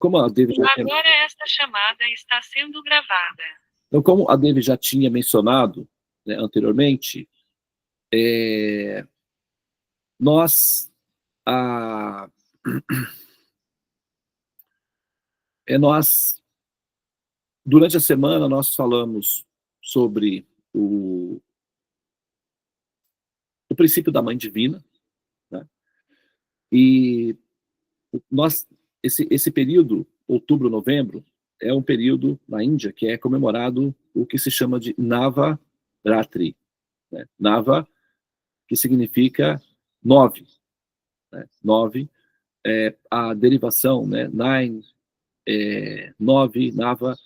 como a Devi já tinha... Agora esta chamada está sendo gravada. Então, como a Devi já tinha mencionado, né, anteriormente, nós, durante a semana, nós falamos sobre o princípio da Mãe Divina, né? E esse período, outubro, novembro, é um período na Índia que é comemorado o que se chama de Navaratri, né? Nava, que significa 9, né? 9 é a derivação, né? Nine, 9, Nava,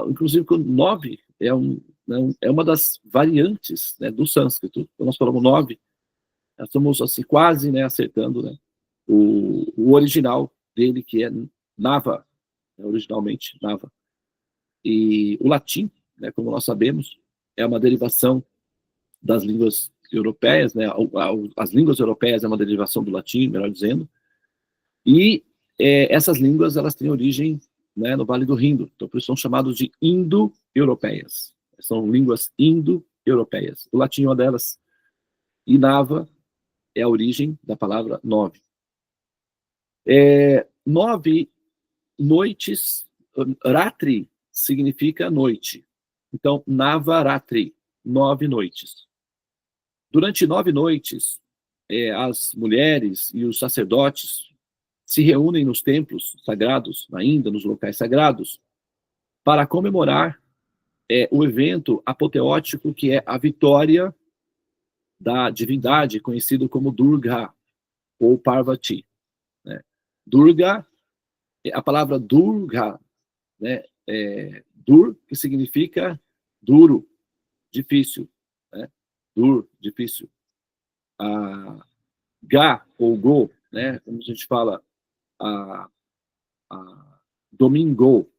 inclusive, 9 é uma das variantes, né, do sânscrito. Quando nós falamos 9, nós estamos assim, quase, né, acertando, né, o original dele, que é Nava, né, originalmente Nava. E o latim, né, como nós sabemos, é uma derivação das línguas europeias, né, as línguas europeias é uma derivação do latim, melhor dizendo, e essas línguas, elas têm origem, né, no Vale do Indo, então por isso são chamados de indo-europeias, são línguas indo-europeias. O latim é uma delas, e Nava é a origem da palavra 9. 9 noites, Ratri significa noite, então Navaratri, 9 noites. Durante 9 noites, as mulheres e os sacerdotes se reúnem nos templos sagrados, na Índia, nos locais sagrados, para comemorar o evento apoteótico que é a vitória da divindade, conhecido como Durga, ou Parvati, né? Durga, a palavra Durga, né, Dur, que significa duro, difícil, né? Dur, difícil. Ga, ou Go, né, como a gente fala, domingo,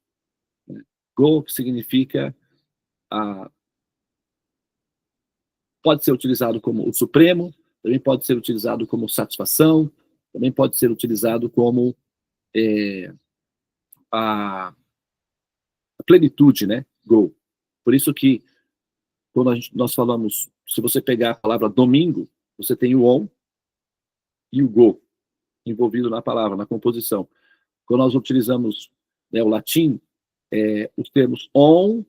né? Go, que significa pode ser utilizado como o supremo, também pode ser utilizado como satisfação, também pode ser utilizado como a plenitude, né? Go. Por isso que, quando nós falamos, se você pegar a palavra domingo, você tem o on e o go envolvido na palavra, na composição. Quando nós utilizamos, né, o latim, os termos on,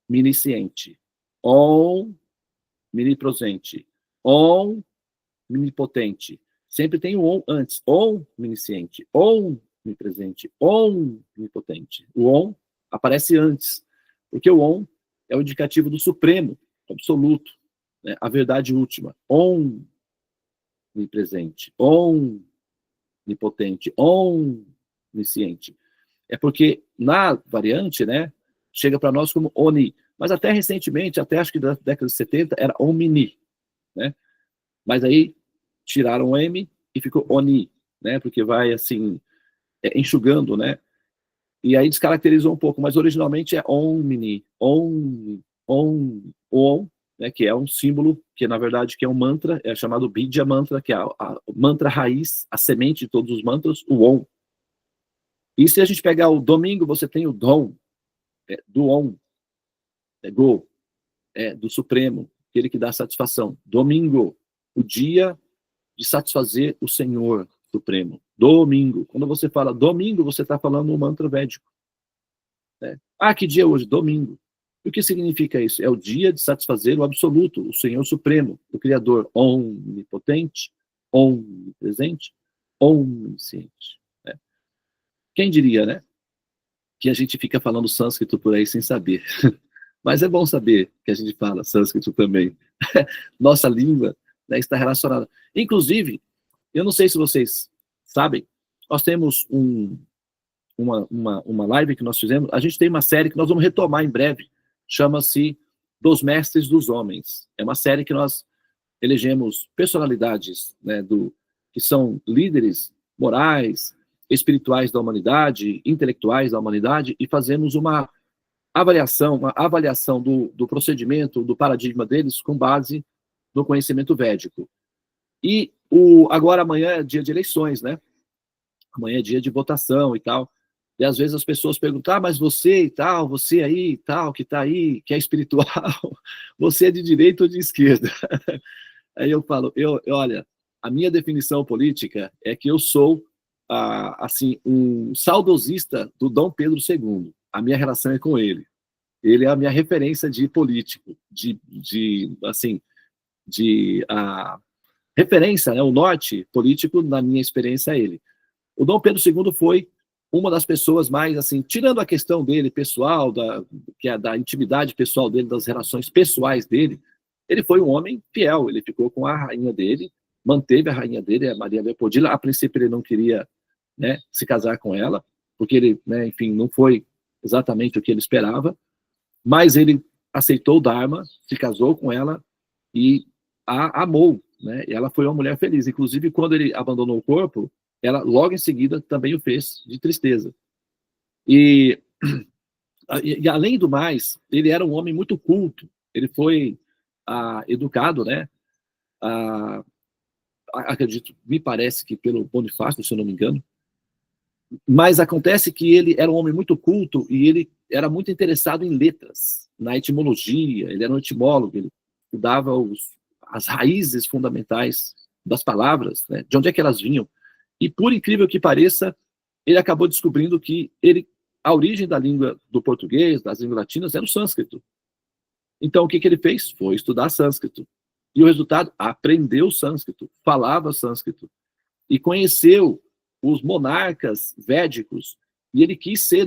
minisciente, on, minipresente, on, minipotente. Sempre tem o on antes. On, minisciente, on, minipresente, on, minipotente. O on aparece antes, porque o on é o indicativo do supremo, absoluto, né, a verdade última. On, minipresente, on, minipotente, on, onisciente. É porque na variante, né, chega para nós como oni, mas até recentemente, até acho que da década de 70, era omni, né? Mas aí tiraram o M e ficou oni, né? Porque vai assim, enxugando, né? E aí descaracterizou um pouco, mas originalmente é omni, on, né? Que é um símbolo, que na verdade que é um mantra, é chamado Bidya mantra, que é a mantra raiz, a semente de todos os mantras, o on. E se a gente pegar o domingo, você tem o dom, do on, go, do supremo, aquele que dá satisfação. Domingo, o dia de satisfazer o Senhor Supremo. Domingo. Quando você fala domingo, você está falando um mantra védico, né? Ah, que dia é hoje? Domingo. E o que significa isso? É o dia de satisfazer o absoluto, o Senhor Supremo, o Criador onipotente, onipresente, onisciente, né? Quem diria, né, que a gente fica falando sânscrito por aí sem saber. Mas é bom saber que a gente fala sânscrito também. Nossa língua, né, está relacionada. Inclusive, eu não sei se vocês sabem, nós temos uma live que nós fizemos, a gente tem uma série que nós vamos retomar em breve, chama-se Dos Mestres dos Homens. É uma série que nós elegemos personalidades, né, que são líderes morais, espirituais da humanidade, intelectuais da humanidade, e fazemos uma avaliação do procedimento, do paradigma deles, com base no conhecimento védico. E agora amanhã é dia de eleições, né? amanhã é dia de votação e tal. E às vezes as pessoas perguntam, mas você e tal, você aí e tal, que está aí, que é espiritual, você é de direita ou de esquerda? Aí eu falo, olha, a minha definição política é que eu sou, assim, um saudosista do Dom Pedro II. A minha relação é com ele. Ele é a minha referência de político, referência, né, o norte político, na minha experiência, é ele. O Dom Pedro II foi uma das pessoas mais, assim, tirando a questão dele pessoal, que é da intimidade pessoal dele, das relações pessoais dele, ele foi um homem fiel, ele ficou com a rainha dele, manteve a rainha dele, a Maria Leopoldina. A princípio ele não queria, né, se casar com ela, porque ele, né, enfim, não foi exatamente o que ele esperava, mas ele aceitou o Dharma, se casou com ela e a amou, né? E ela foi uma mulher feliz. Inclusive, quando ele abandonou o corpo, ela logo em seguida também o fez de tristeza. E além do mais, ele era um homem muito culto. Ele foi educado, né? Acredito, me parece que pelo Bonifácio, se eu não me engano. Mas acontece que ele era um homem muito culto e ele era muito interessado em letras, na etimologia. Ele era um etimólogo, ele estudava as raízes fundamentais das palavras, né? De onde é que elas vinham. E, por incrível que pareça, ele acabou descobrindo que a origem da língua do português, das línguas latinas, era o sânscrito. Então, o que ele fez? Foi estudar sânscrito. E o resultado? Aprendeu sânscrito, falava sânscrito. E conheceu os monarcas védicos. E ele quis ser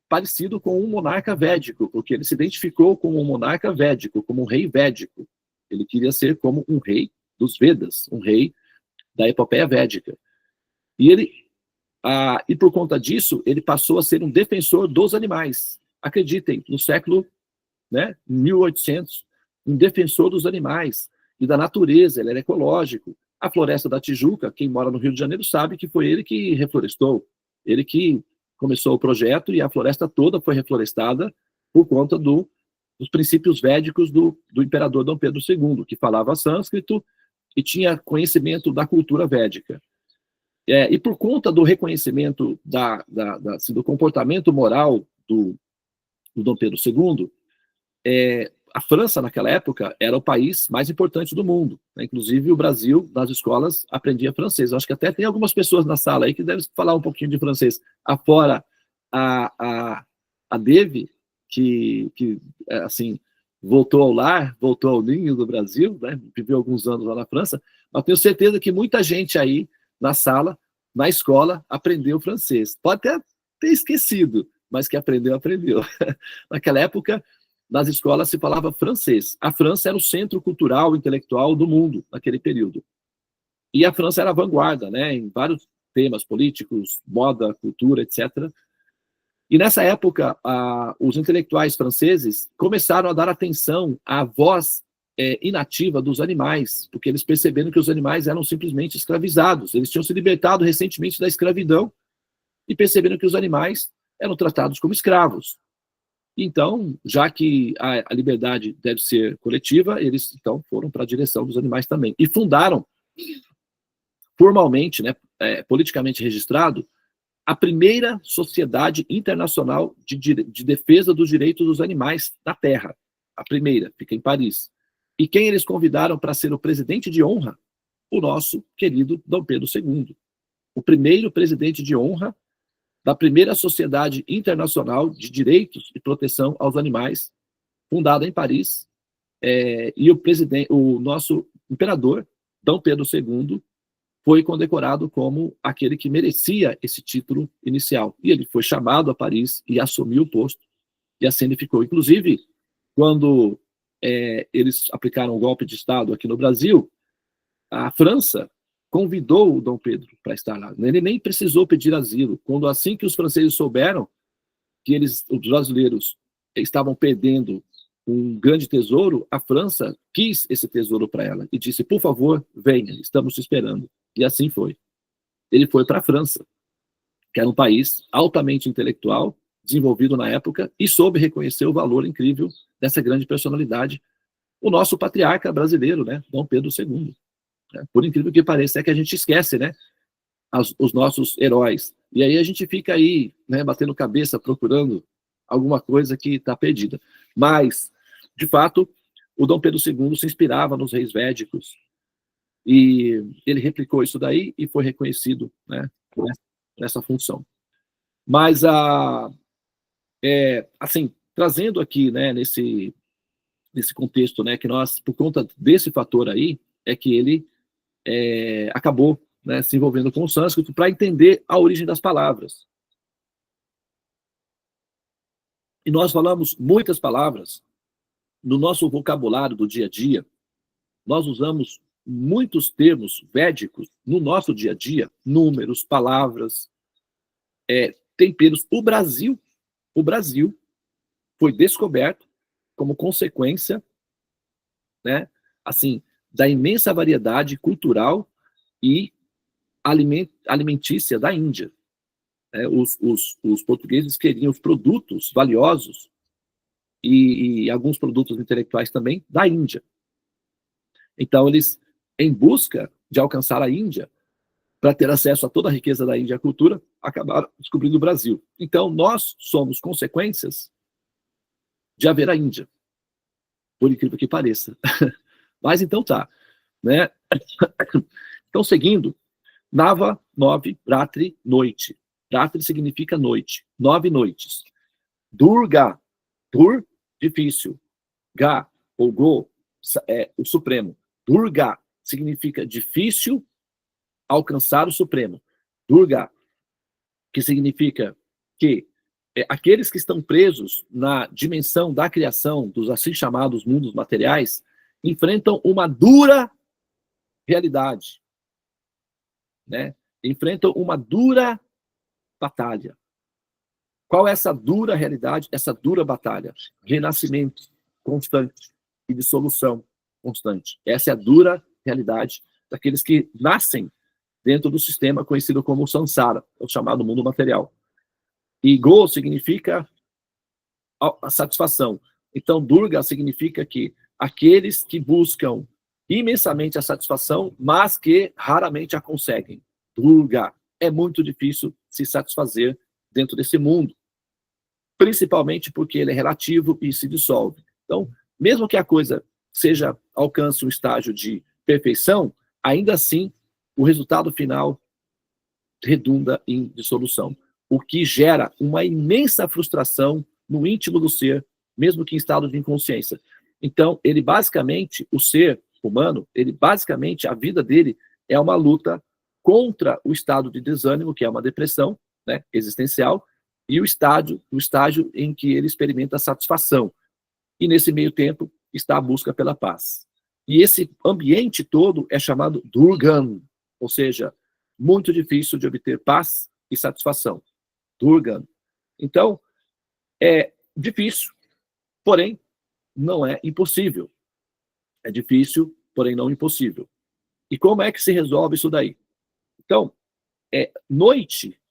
parecido com um monarca védico, porque ele se identificou como um monarca védico, como um rei védico. Ele queria ser como um rei dos Vedas, um rei da epopeia védica. E por conta disso, ele passou a ser um defensor dos animais. Acreditem, no século, né, 1800, um defensor dos animais e da natureza. Ele era ecológico. A Floresta da Tijuca, quem mora no Rio de Janeiro sabe que foi ele que reflorestou, ele que começou o projeto, e a floresta toda foi reflorestada por conta dos princípios védicos do imperador Dom Pedro II, que falava sânscrito e tinha conhecimento da cultura védica. E por conta do reconhecimento assim, do comportamento moral do Dom Pedro II, a França, naquela época, era o país mais importante do mundo, né? Inclusive, o Brasil, nas escolas, aprendia francês. Eu acho que até tem algumas pessoas na sala aí que devem falar um pouquinho de francês. Afora a Deve, que assim, voltou ao lar, voltou ao ninho do Brasil, né? Viveu alguns anos lá na França, mas tenho certeza que muita gente aí na sala, na escola, aprendeu francês. Pode até ter esquecido, mas que aprendeu. Naquela época, nas escolas se falava francês. A França era o centro cultural e intelectual do mundo naquele período. E a França era a vanguarda, né, em vários temas políticos, moda, cultura, etc. E nessa época, os intelectuais franceses começaram a dar atenção à voz inativa dos animais, porque eles perceberam que os animais eram simplesmente escravizados. Eles tinham se libertado recentemente da escravidão e perceberam que os animais eram tratados como escravos. Então, já que a liberdade deve ser coletiva, eles então foram para a direção dos animais também. E fundaram, formalmente, né, politicamente registrado, a primeira sociedade internacional de defesa dos direitos dos animais na Terra. A primeira, fica em Paris. E quem eles convidaram para ser o presidente de honra? O nosso querido Dom Pedro II. O primeiro presidente de honra da primeira Sociedade Internacional de Direitos e Proteção aos Animais, fundada em Paris, e o nosso imperador, Dom Pedro II, foi condecorado como aquele que merecia esse título inicial. E ele foi chamado a Paris e assumiu o posto, e assim ele ficou. Inclusive, quando eles aplicaram o golpe de Estado aqui no Brasil, a França convidou o Dom Pedro para estar lá. Ele nem precisou pedir asilo. Assim que os franceses souberam que os brasileiros estavam perdendo um grande tesouro, a França quis esse tesouro para ela e disse, por favor, venha, estamos te esperando. E assim foi. Ele foi para a França, que era um país altamente intelectual, desenvolvido na época, e soube reconhecer o valor incrível dessa grande personalidade, o nosso patriarca brasileiro, né, Dom Pedro II. Por incrível que pareça, é que a gente esquece, né? os nossos heróis. E aí a gente fica aí, né, batendo cabeça, procurando alguma coisa que está perdida. Mas, de fato, o Dom Pedro II se inspirava nos reis védicos, e ele replicou isso daí e foi reconhecido, né, nessa função. Mas, assim, trazendo aqui, né, nesse contexto, né, que nós, por conta desse fator aí, é que ele acabou, né, se envolvendo com o sânscrito para entender a origem das palavras. E nós falamos muitas palavras no nosso vocabulário do dia a dia. Nós usamos muitos termos védicos no nosso dia a dia, números, palavras, temperos. O Brasil foi descoberto como consequência, né, assim, da imensa variedade cultural e alimentícia da Índia. Os portugueses queriam os produtos valiosos e alguns produtos intelectuais também da Índia. Então, eles, em busca de alcançar a Índia, para ter acesso a toda a riqueza da Índia e a cultura, acabaram descobrindo o Brasil. Então, nós somos consequências de haver a Índia, por incrível que pareça. Mas então tá, né? Então, seguindo, Nava, 9, Ratri, noite. Ratri significa noite, 9 noites. Durga, Dur, difícil. Ga, ou Go, o Supremo. Durga significa difícil alcançar o Supremo. Durga, que significa que aqueles que estão presos na dimensão da criação, dos assim chamados mundos materiais, enfrentam uma dura realidade, né? Enfrentam uma dura batalha. Qual é essa dura realidade, essa dura batalha? Renascimento constante e dissolução constante. Essa é a dura realidade daqueles que nascem dentro do sistema conhecido como Sansara, o chamado mundo material. E Go significa a satisfação. Então, Durga significa que aqueles que buscam imensamente a satisfação, mas que raramente a conseguem. Durga. É muito difícil se satisfazer dentro desse mundo, principalmente porque ele é relativo e se dissolve. Então, mesmo que a coisa alcance um estágio de perfeição, ainda assim, o resultado final redunda em dissolução, o que gera uma imensa frustração no íntimo do ser, mesmo que em estado de inconsciência. Então, ele basicamente, o ser humano, a vida dele é uma luta contra o estado de desânimo, que é uma depressão, né, existencial, e o estágio em que ele experimenta a satisfação. E nesse meio tempo está a busca pela paz. E esse ambiente todo é chamado Durgan, ou seja, muito difícil de obter paz e satisfação. Durgan. Então, é difícil, porém, não é impossível. É difícil, porém não impossível. E como é que se resolve isso daí? Então,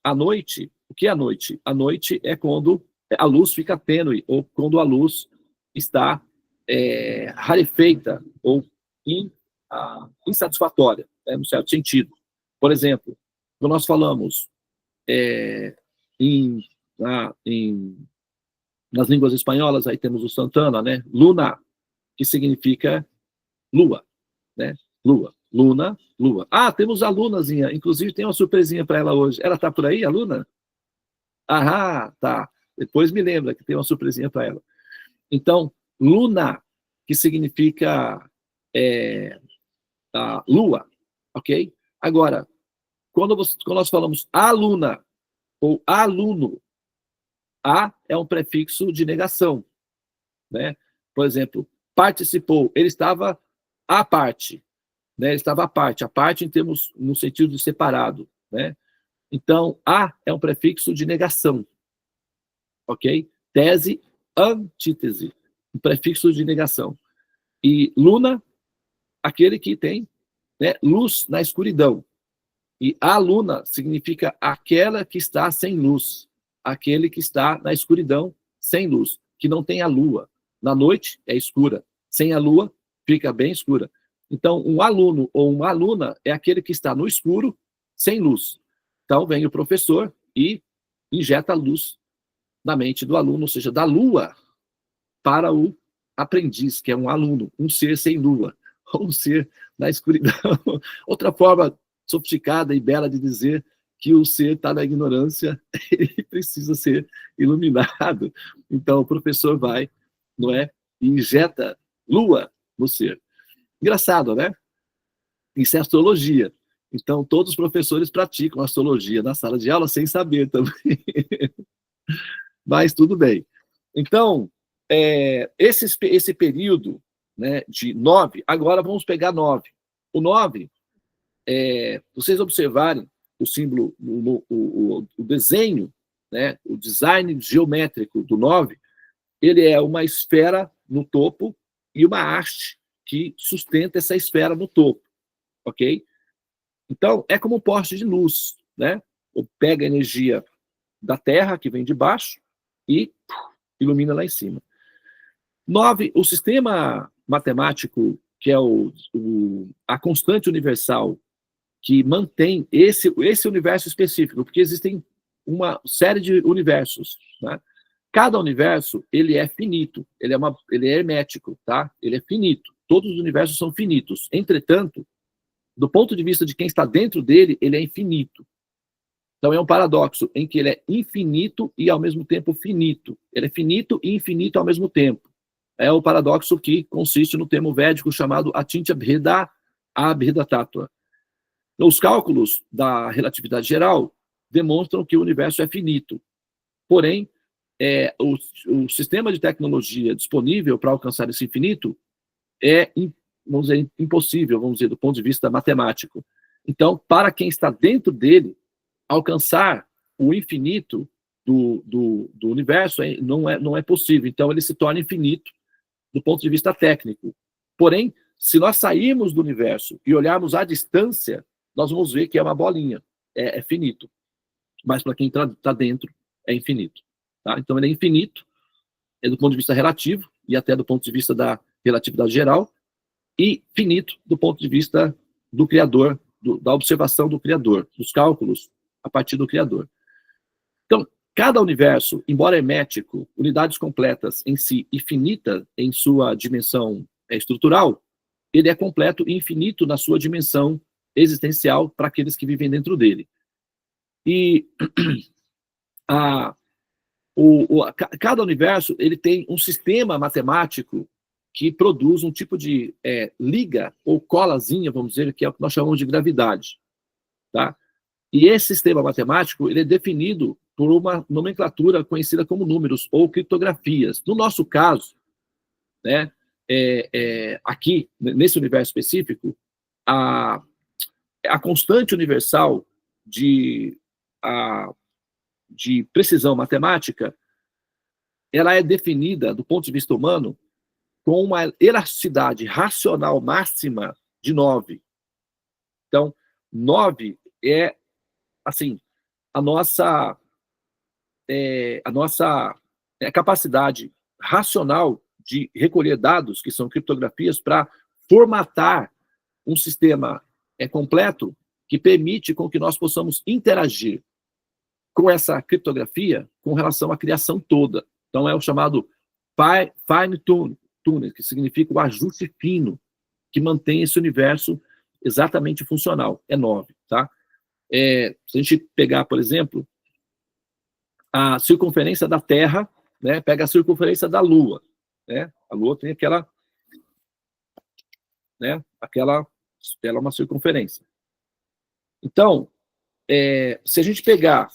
a noite, o que é a noite? A noite é quando a luz fica tênue, ou quando a luz está rarefeita, ou insatisfatória, né, no certo sentido. Por exemplo, quando nós falamos nas línguas espanholas, aí temos o Santana, né? Luna, que significa lua, né? Lua. Luna, lua. Ah, temos a Lunazinha, inclusive tem uma surpresinha para ela hoje. Ela tá por aí, a Luna? Ah, tá. Depois me lembra que tem uma surpresinha para ela. Então, Luna, que significa lua, ok? Agora, quando nós falamos aluna ou aluno, a é um prefixo de negação, né? Por exemplo, participou, ele estava à parte, né? Ele estava à parte, em termos, no sentido de separado, né? Então, a é um prefixo de negação, ok? Tese, antítese, um prefixo de negação. E luna, aquele que tem, né, luz na escuridão. E a luna significa aquela que está sem luz, aquele que está na escuridão sem luz, que não tem a lua. Na noite é escura, sem a lua fica bem escura. Então, um aluno ou uma aluna é aquele que está no escuro, sem luz. Então, vem o professor e injeta a luz na mente do aluno, ou seja, da lua para o aprendiz, que é um aluno, um ser sem lua, ou um ser na escuridão. Outra forma sofisticada e bela de dizer que o ser está na ignorância e precisa ser iluminado. Então, o professor vai, não é, e injeta lua no ser. Engraçado, né? Isso é astrologia. Então, todos os professores praticam astrologia na sala de aula sem saber também. Mas tudo bem. Então, esse período, né, de 9, agora vamos pegar 9. O 9, vocês observarem o símbolo, o desenho, né, o design geométrico do 9, ele é uma esfera no topo e uma haste que sustenta essa esfera no topo, ok? Então, é como um poste de luz, né? Pega a energia da Terra, que vem de baixo, e ilumina lá em cima. 9, o sistema matemático, que é a constante universal, que mantém esse universo específico, porque existem uma série de universos, né? Cada universo, ele é finito, ele é hermético, tá? Ele é finito. Todos os universos são finitos. Entretanto, do ponto de vista de quem está dentro dele, ele é infinito. Então é um paradoxo em que ele é infinito e ao mesmo tempo finito. Ele é finito e infinito ao mesmo tempo. É o paradoxo que consiste no termo védico chamado Atintya Bheda Abheda Tattva. Os cálculos da relatividade geral demonstram que o universo é finito. Porém, o sistema de tecnologia disponível para alcançar esse infinito é, vamos dizer, impossível, vamos dizer, do ponto de vista matemático. Então, para quem está dentro dele, alcançar o infinito do universo não é possível. Então, ele se torna infinito do ponto de vista técnico. Porém, se nós sairmos do universo e olharmos à distância, nós vamos ver que é uma bolinha, é finito. Mas para quem está dentro, é infinito. Tá? Então, ele é infinito, do ponto de vista relativo, e até do ponto de vista da relatividade geral, e finito do ponto de vista do Criador, da observação do Criador, dos cálculos a partir do Criador. Então, cada universo, embora hermético, unidades completas em si e finita em sua dimensão estrutural, ele é completo e infinito na sua dimensão existencial para aqueles que vivem dentro dele. E cada universo ele tem um sistema matemático que produz um tipo de liga ou colazinha, vamos dizer, que é o que nós chamamos de gravidade. Tá? E esse sistema matemático ele é definido por uma nomenclatura conhecida como números ou criptografias. No nosso caso, né, aqui, nesse universo específico, a constante universal de precisão matemática, ela é definida, do ponto de vista humano, com uma elasticidade racional máxima de 9. Então, 9 é, assim, a nossa capacidade racional de recolher dados, que são criptografias, para formatar um sistema completo que permite com que nós possamos interagir com essa criptografia com relação à criação toda. Então, é o chamado fine tuning, que significa o ajuste fino, que mantém esse universo exatamente funcional. É 9, tá? Se a gente pegar, por exemplo, a circunferência da Terra, né, pega a circunferência da Lua, né? A Lua tem aquela, né, ela é uma circunferência. Então, se a gente pegar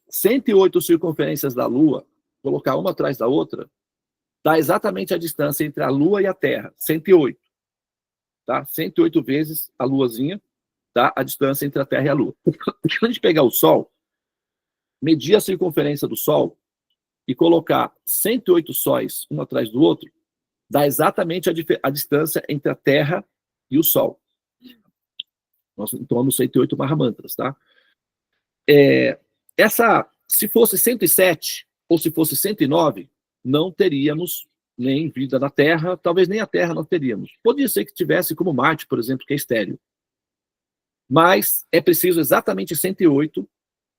108 circunferências da Lua, colocar uma atrás da outra, dá exatamente a distância entre a Lua e a Terra, 108. Tá? 108 vezes a Luazinha, tá? A distância entre a Terra e a Lua. Se a gente pegar o Sol, medir a circunferência do Sol e colocar 108 sóis um atrás do outro, dá exatamente a distância entre a Terra e o Sol. Nós entramos 108 Mahamantras, tá? Se fosse 107 ou se fosse 109, não teríamos nem vida na Terra, talvez nem a Terra nós teríamos. Podia ser que tivesse como Marte, por exemplo, que é estéreo. Mas é preciso exatamente 108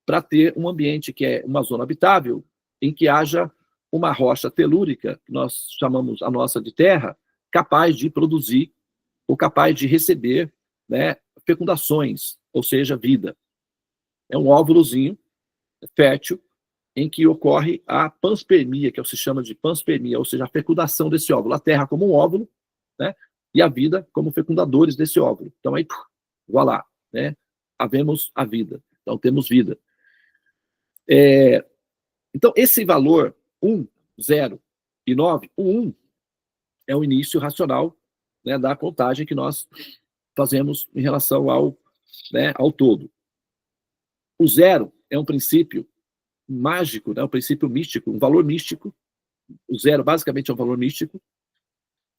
para ter um ambiente que é uma zona habitável, em que haja uma rocha telúrica, que nós chamamos a nossa de terra, capaz de produzir ou capaz de receber, né, fecundações, ou seja, vida. É um óvulozinho fértil em que ocorre a panspermia, que se chama de panspermia, ou seja, a fecundação desse óvulo. A terra como um óvulo, né, e a vida como fecundadores desse óvulo. Então aí, voilá, né, havemos a vida. Então temos vida. Então esse valor 1, 0 e 9, o 1 é o início racional, né, da contagem que nós fazemos em relação ao, né, ao todo. O 0 é um princípio mágico, né, um princípio místico, um valor místico. O 0 basicamente é um valor místico.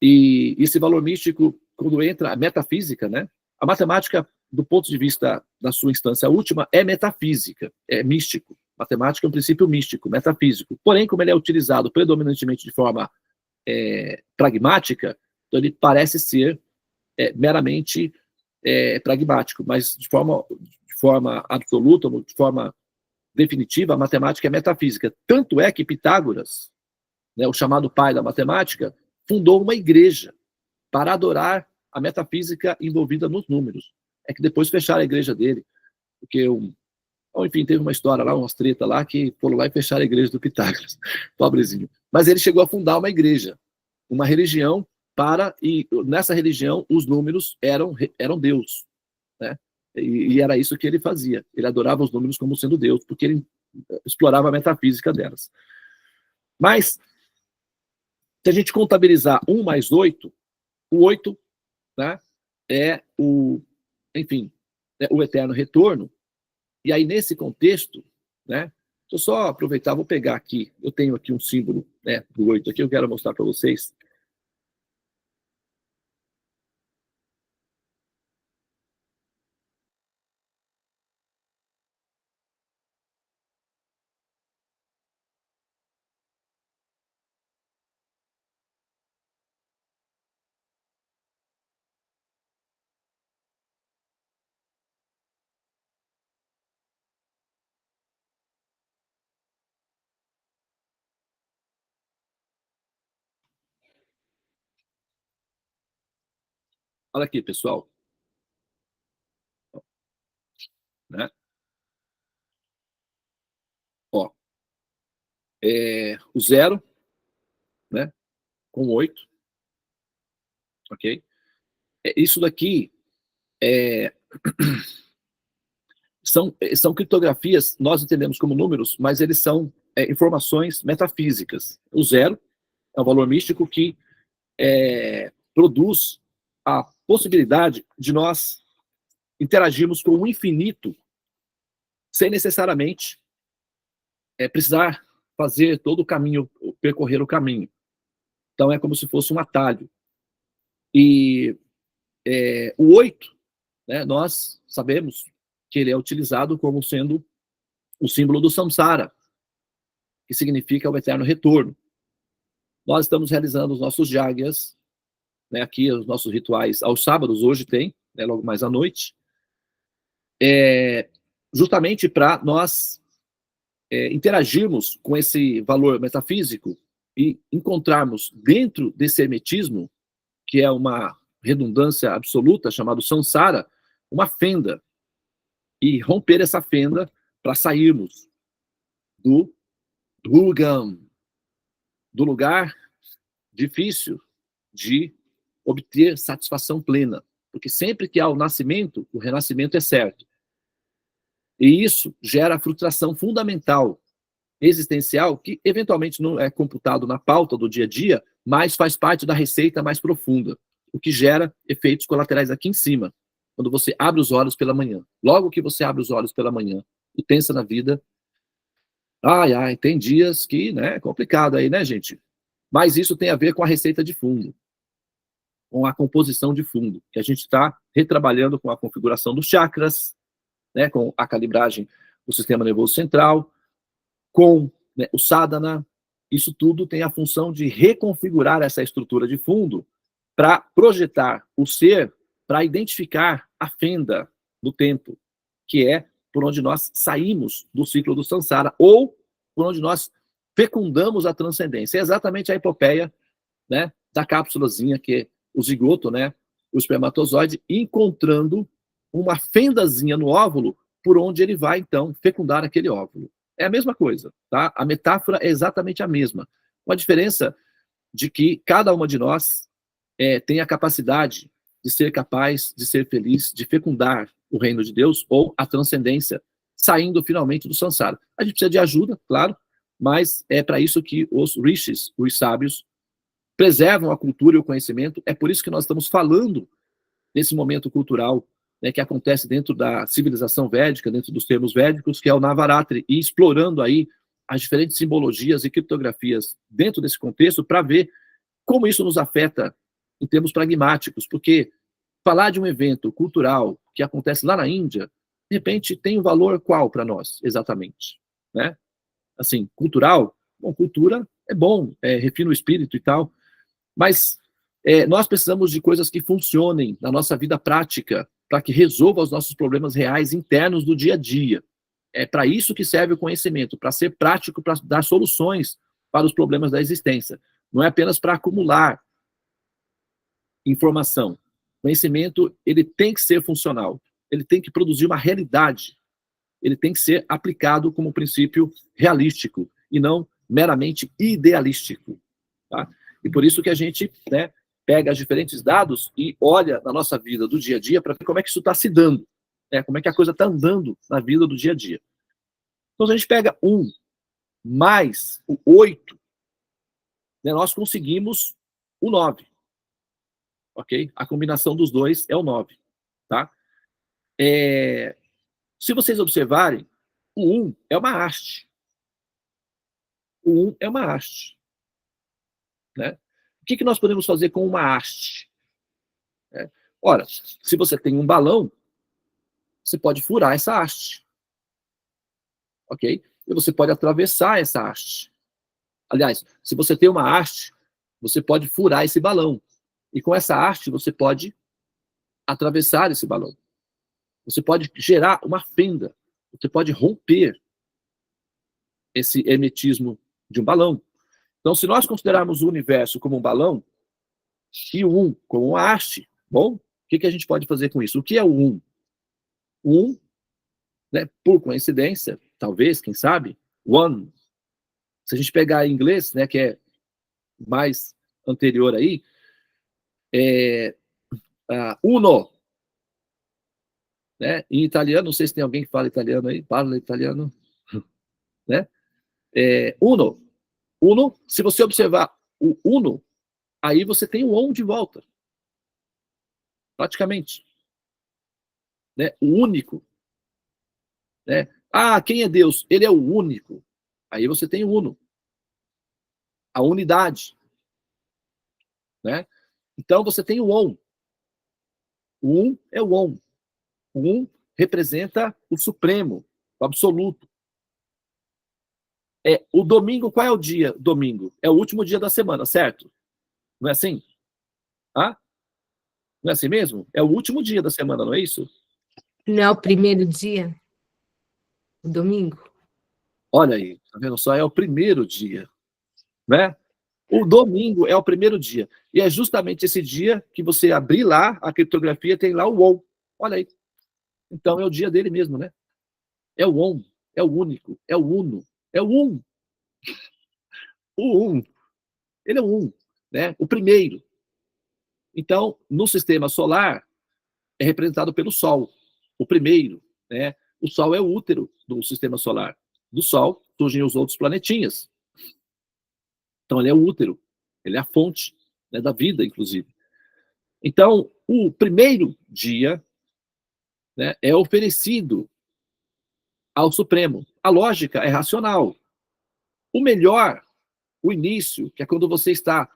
E esse valor místico, quando entra a metafísica, né, a matemática, do ponto de vista da sua instância última, é metafísica, é místico. Matemática é um princípio místico, metafísico. Porém, como ele é utilizado predominantemente de forma pragmática, então ele parece ser meramente pragmático, mas de forma absoluta, de forma definitiva, a matemática é metafísica. Tanto é que Pitágoras, né, o chamado pai da matemática, fundou uma igreja para adorar a metafísica envolvida nos números. É que depois fecharam a igreja dele, porque, enfim, teve uma história lá, umas treta lá, que foram lá e fecharam a igreja do Pitágoras, pobrezinho. Mas ele chegou a fundar uma igreja, uma religião, e nessa religião os números eram Deus, né? E era isso que ele fazia. Ele adorava os números como sendo Deus, porque ele explorava a metafísica delas. Mas, se a gente contabilizar 1 mais 8, o 8, né, é enfim, o eterno retorno. E aí, nesse contexto, né, deixa eu só aproveitar, vou pegar aqui, eu tenho aqui um símbolo, né, do 8 aqui, eu quero mostrar para vocês. Olha aqui, pessoal. Né? Ó, o 0, né, com 8, ok? Isso daqui são criptografias, nós entendemos como números, mas eles são informações metafísicas. O 0 é um valor místico que produz a possibilidade de nós interagirmos com o infinito sem necessariamente precisar fazer todo o caminho, percorrer o caminho. Então é como se fosse um atalho. E o 8, né, nós sabemos que ele é utilizado como sendo o símbolo do samsara, que significa o eterno retorno. Nós estamos realizando os nossos jagyas, né, aqui os nossos rituais aos sábados, hoje tem, né, logo mais à noite, justamente para nós interagirmos com esse valor metafísico e encontrarmos dentro desse hermetismo, que é uma redundância absoluta, chamado samsara, uma fenda, e romper essa fenda para sairmos do Durgam, do lugar difícil de obter satisfação plena. Porque sempre que há o nascimento, o renascimento é certo. E isso gera a frustração fundamental, existencial, que eventualmente não é computado na pauta do dia a dia, mas faz parte da receita mais profunda, o que gera efeitos colaterais aqui em cima, quando você abre os olhos pela manhã. Logo que você abre os olhos pela manhã e pensa na vida, tem dias que, né, é complicado aí, né, gente? Mas isso tem a ver com a receita de fundo, com a composição de fundo, que a gente está retrabalhando com a configuração dos chakras, né, com a calibragem do sistema nervoso central, com, né, o sadhana. Isso tudo tem a função de reconfigurar essa estrutura de fundo para projetar o ser, para identificar a fenda do tempo, que é por onde nós saímos do ciclo do samsara, ou por onde nós fecundamos a transcendência. É exatamente a epopeia, né, da cápsulazinha, que é o zigoto, né, o espermatozoide, encontrando uma fendazinha no óvulo, por onde ele vai, então, fecundar aquele óvulo. É a mesma coisa, tá? A metáfora é exatamente a mesma. Com a diferença de que cada uma de nós tem a capacidade de ser capaz de ser feliz, de fecundar o reino de Deus ou a transcendência, saindo finalmente do samsara. A gente precisa de ajuda, claro, mas é para isso que os rishis, os sábios, preservam a cultura e o conhecimento. É por isso que nós estamos falando desse momento cultural, né, que acontece dentro da civilização védica, dentro dos termos védicos, que é o Navaratri, e explorando aí as diferentes simbologias e criptografias dentro desse contexto para ver como isso nos afeta em termos pragmáticos, porque falar de um evento cultural que acontece lá na Índia, de repente tem um valor qual para nós, exatamente, né? Assim, cultural, bom, cultura é bom, refina o espírito e tal, mas nós precisamos de coisas que funcionem na nossa vida prática, para que resolva os nossos problemas reais internos do dia a dia. É para isso que serve o conhecimento, para ser prático, para dar soluções para os problemas da existência. Não é apenas para acumular informação. Conhecimento, ele tem que ser funcional, ele tem que produzir uma realidade, ele tem que ser aplicado como princípio realístico e não meramente idealístico. Tá? E por isso que a gente, né, pega os diferentes dados e olha na nossa vida do dia a dia para ver como é que isso está se dando, né, como é que a coisa está andando na vida do dia a dia. Então, se a gente pega 1 mais o 8, né, nós conseguimos o 9. Ok? A combinação dos dois é o 9. Tá? Se vocês observarem, o 1 é uma haste. O 1 é uma haste. Né? O que nós podemos fazer com uma haste? Ora, se você tem um balão, você pode furar essa haste. Ok? E você pode atravessar essa haste. Aliás, se você tem uma haste, você pode furar esse balão. E com essa haste, você pode atravessar esse balão. Você pode gerar uma fenda. Você pode romper esse hermetismo de um balão. Então, se nós considerarmos o universo como um balão e o 1 como uma haste, bom, o que a gente pode fazer com isso? O que é o 1? O 1, né, por coincidência, talvez, quem sabe, one. Se a gente pegar em inglês, né, que é mais anterior aí, uno. Né? Em italiano, não sei se tem alguém que fala italiano aí, fala italiano, né? Uno. Uno, se você observar o uno, aí você tem o on de volta. Praticamente. Né? O único. Né? Ah, quem é Deus? Ele é o único. Aí você tem o uno. A unidade. Né? Então você tem o on. O um é o on. O um representa o supremo, o absoluto. O domingo, qual é o dia? Domingo. É o último dia da semana, certo? Não é assim? Ah? Não é assim mesmo? É o último dia da semana, não é isso? Não é o primeiro dia? O domingo? Olha aí, tá vendo só? É o primeiro dia, né? O domingo é o primeiro dia. E é justamente esse dia que você abrir lá, a criptografia tem lá o on. Olha aí. Então é o dia dele mesmo, né? É o on, é o único, é o uno, é o um. O um. Ele é o um, né? O primeiro. Então, no sistema solar, é representado pelo Sol, o primeiro, né? O Sol é o útero do sistema solar. Do Sol surgem os outros planetinhas. Então, ele é o útero, ele é a fonte, né, da vida, inclusive. Então, o primeiro dia, né, é oferecido ao Supremo. A lógica é racional. O melhor, o início, que é quando você está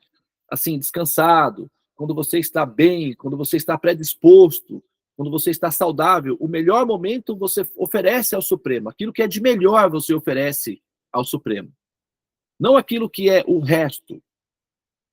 assim descansado, quando você está bem, quando você está predisposto, quando você está saudável, o melhor momento você oferece ao Supremo. Aquilo que é de melhor você oferece ao Supremo. Não aquilo que é o resto.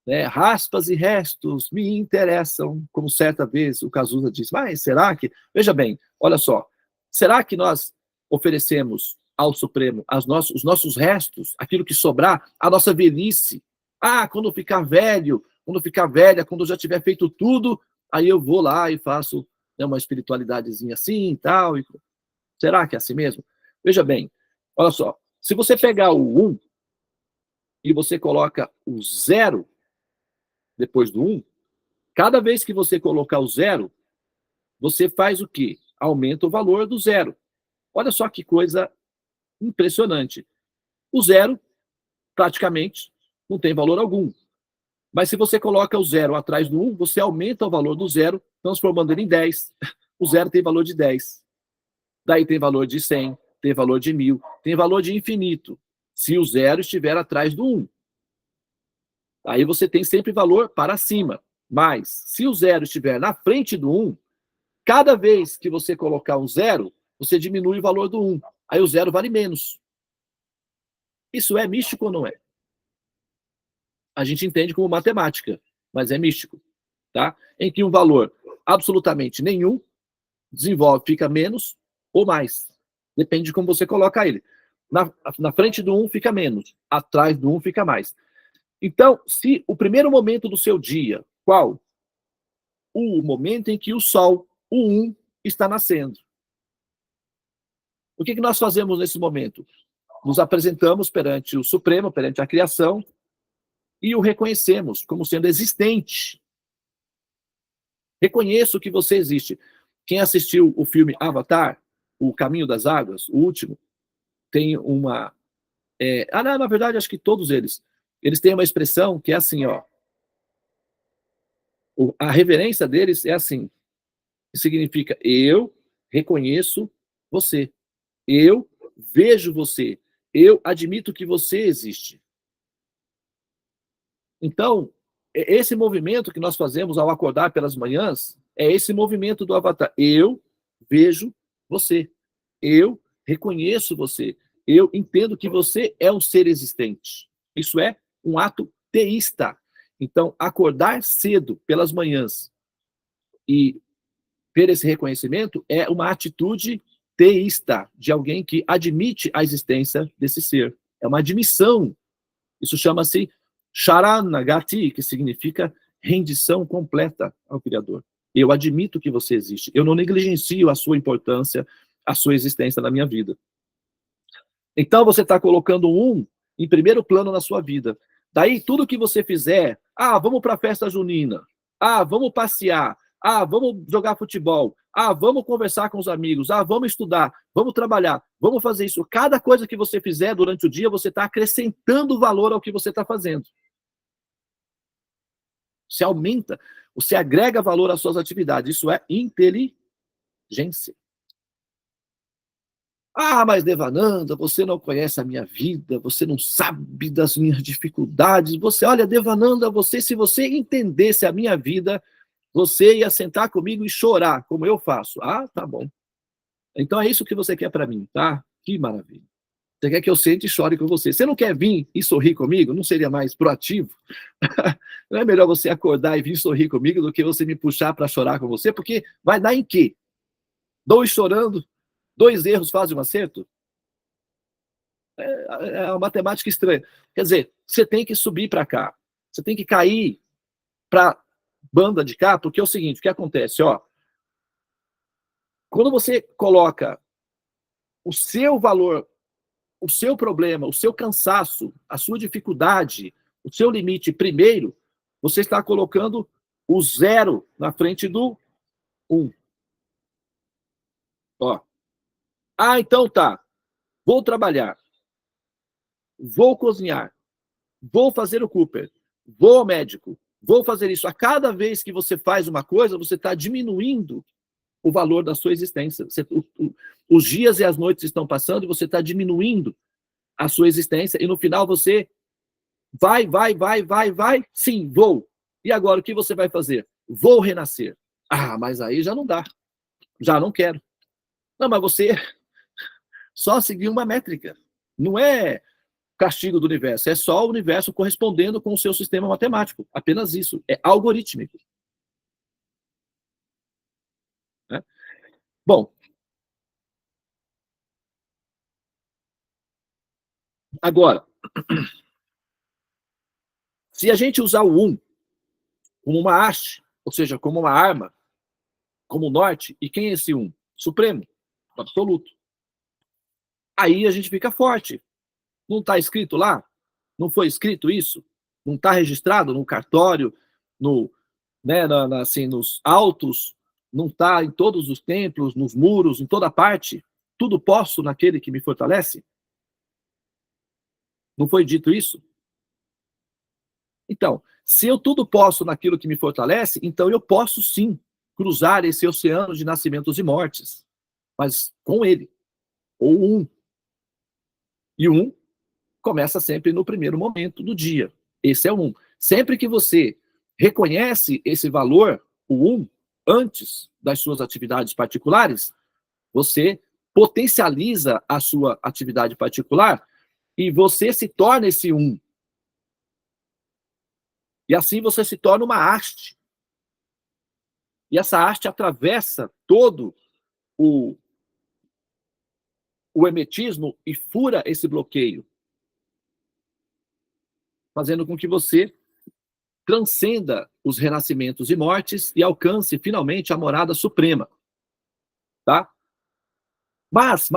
Né? Raspas e restos me interessam, como certa vez o Cazuza disse. Mas será que... Veja bem, olha só. Será que nós oferecemos ao Supremo os nossos restos, aquilo que sobrar, a nossa velhice. Ah, quando eu ficar velho, quando eu ficar velha, quando eu já tiver feito tudo, aí eu vou lá e faço, né, uma espiritualidadezinha assim e tal. Será que é assim mesmo? Veja bem, olha só, se você pegar o 1 e você coloca o 0 depois do 1, cada vez que você colocar o 0, você faz o quê? Aumenta o valor do 0. Olha só que coisa impressionante. O 0, praticamente, não tem valor algum. Mas se você coloca o 0 atrás do 1, você aumenta o valor do 0, transformando ele em 10. O 0 tem valor de 10. Daí tem valor de 100, tem valor de 1000, tem valor de infinito, se o 0 estiver atrás do 1. Aí você tem sempre valor para cima. Mas, se o 0 estiver na frente do 1, cada vez que você colocar um 0, você diminui o valor do 1. Aí o 0 vale menos. Isso é místico ou não é? A gente entende como matemática, mas é místico, tá? Em que um valor absolutamente nenhum desenvolve, fica menos ou mais. Depende de como você coloca ele. Na frente do 1 fica menos, atrás do 1 fica mais. Então, se o primeiro momento do seu dia, qual? O momento em que o Sol, o 1, está nascendo. O que nós fazemos nesse momento? Nos apresentamos perante o Supremo, perante a criação, e o reconhecemos como sendo existente. Reconheço que você existe. Quem assistiu o filme Avatar, O Caminho das Águas, o último, tem uma... na verdade, acho que todos eles têm uma expressão que é assim, ó. A reverência deles é assim, que significa: eu reconheço você, eu vejo você, eu admito que você existe. Então, esse movimento que nós fazemos ao acordar pelas manhãs é esse movimento do Avatar. Eu vejo você, eu reconheço você, eu entendo que você é um ser existente. Isso é um ato teísta. Então, acordar cedo pelas manhãs e ter esse reconhecimento é uma atitude teísta, de alguém que admite a existência desse ser. É uma admissão. Isso chama-se Sharanagati, que significa rendição completa ao Criador. Eu admito que você existe. Eu não negligencio a sua importância, a sua existência na minha vida. Então, você está colocando um em primeiro plano na sua vida. Daí, tudo que você fizer, vamos para a festa junina, vamos passear, vamos jogar futebol, vamos conversar com os amigos, vamos estudar, vamos trabalhar, vamos fazer isso. Cada coisa que você fizer durante o dia, você está acrescentando valor ao que você está fazendo. Você aumenta, você agrega valor às suas atividades. Isso é inteligência. Mas Devananda, você não conhece a minha vida, você não sabe das minhas dificuldades. Olha, Devananda, se você entendesse a minha vida, você ia sentar comigo e chorar, como eu faço. Tá bom. Então é isso que você quer para mim, tá? Que maravilha. Você quer que eu sente e chore com você. Você não quer vir e sorrir comigo? Não seria mais proativo? Não é melhor você acordar e vir sorrir comigo do que você me puxar para chorar com você? Porque vai dar em quê? 2 chorando? 2 erros fazem um acerto? É uma matemática estranha. Quer dizer, você tem que subir para cá. Você tem que cair para a banda de cá, porque é o seguinte, o que acontece? Quando você coloca o seu valor, o seu problema, o seu cansaço, a sua dificuldade, o seu limite primeiro, você está colocando o 0 na frente do 1. Então tá. Vou trabalhar. Vou cozinhar. Vou fazer o Cooper. Vou ao médico. Vou fazer isso. A cada vez que você faz uma coisa, você está diminuindo o valor da sua existência. Os dias e as noites estão passando e você está diminuindo a sua existência. E no final você vai. Sim, vou. E agora o que você vai fazer? Vou renascer. Mas aí já não dá. Já não quero. Não, mas você só seguir uma métrica. Não é castigo do universo, é só o universo correspondendo com o seu sistema matemático. Apenas isso. É algorítmico. Bom, Agora, se a gente usar o 1 como uma haste, ou seja, como uma arma, como norte, e quem é esse 1? Supremo, absoluto. Aí a gente fica forte. Não está escrito lá? Não foi escrito isso? Não está registrado no cartório, no, né, assim, nos autos? Não está em todos os templos, nos muros, em toda parte? Tudo posso naquele que me fortalece? Não foi dito isso? Então, se eu tudo posso naquilo que me fortalece, então eu posso sim cruzar esse oceano de nascimentos e mortes, mas com ele, ou um. E um começa sempre no primeiro momento do dia. Esse é o 1. Sempre que você reconhece esse valor, o 1, antes das suas atividades particulares, você potencializa a sua atividade particular e você se torna esse 1. E assim você se torna uma haste. E essa haste atravessa todo o hermetismo e fura esse bloqueio, fazendo com que você transcenda os renascimentos e mortes e alcance finalmente a morada suprema. Tá? Mas,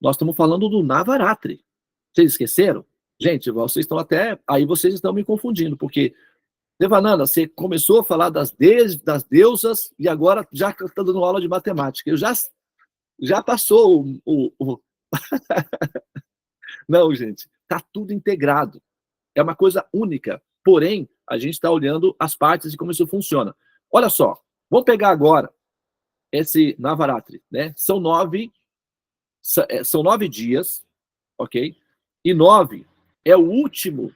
nós estamos falando do Navaratri. Vocês esqueceram? Gente, vocês estão até. Aí vocês estão me confundindo, porque, Devananda, você começou a falar das deusas e agora já está dando aula de matemática. Eu já passou Não, gente, está tudo integrado. É uma coisa única. Porém, a gente está olhando as partes e como isso funciona. Olha só, vamos pegar agora esse Navaratri, né? São 9 dias, ok? E 9 é o último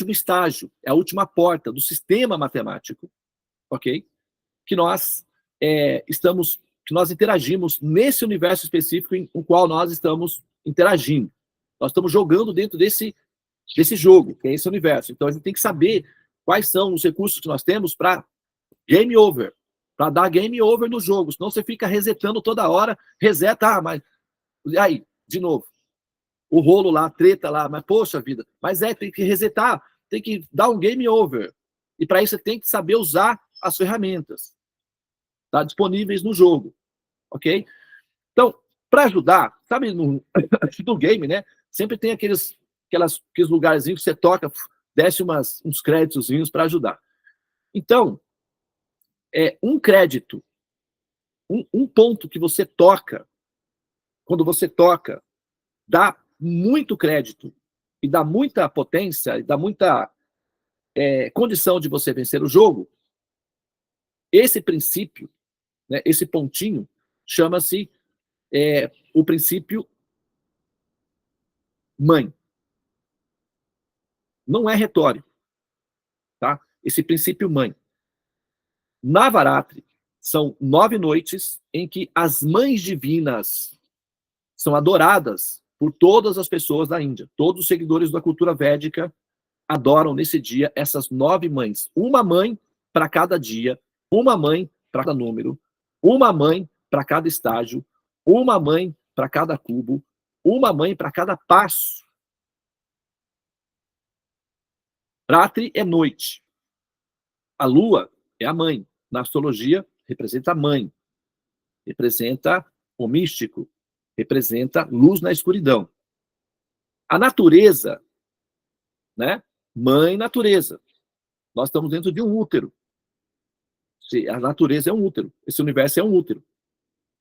estágio, é a última porta do sistema matemático, ok? Que nós que nós interagimos nesse universo específico em o qual nós estamos interagindo. Nós estamos jogando dentro desse jogo, que é esse universo. Então a gente tem que saber quais são os recursos que nós temos para game over, para dar game over no jogo. Senão você fica resetando toda hora, reseta, mas aí, de novo, o rolo lá, a treta lá, mas poxa vida, mas tem que resetar, tem que dar um game over. E para isso você tem que saber usar as ferramentas, tá, disponíveis no jogo, ok? Então, para ajudar, sabe, no game, né, sempre tem aqueles lugarzinhos que você toca, desce uns créditozinhos para ajudar. Então, um crédito, um ponto que você toca, quando você toca, dá muito crédito e dá muita potência, e dá muita condição de você vencer o jogo. Esse princípio, né, esse pontinho, chama-se o princípio mãe. Não é retórico, tá? Esse princípio mãe. Navaratri são 9 noites em que as mães divinas são adoradas por todas as pessoas da Índia. Todos os seguidores da cultura védica adoram nesse dia essas 9 mães. Uma mãe para cada dia, uma mãe para cada número, uma mãe para cada estágio, uma mãe para cada cubo, uma mãe para cada passo. Ratri é noite. A lua é a mãe. Na astrologia, representa a mãe. Representa o místico. Representa luz na escuridão. A natureza, né? Mãe natureza. Nós estamos dentro de um útero. A natureza é um útero. Esse universo é um útero.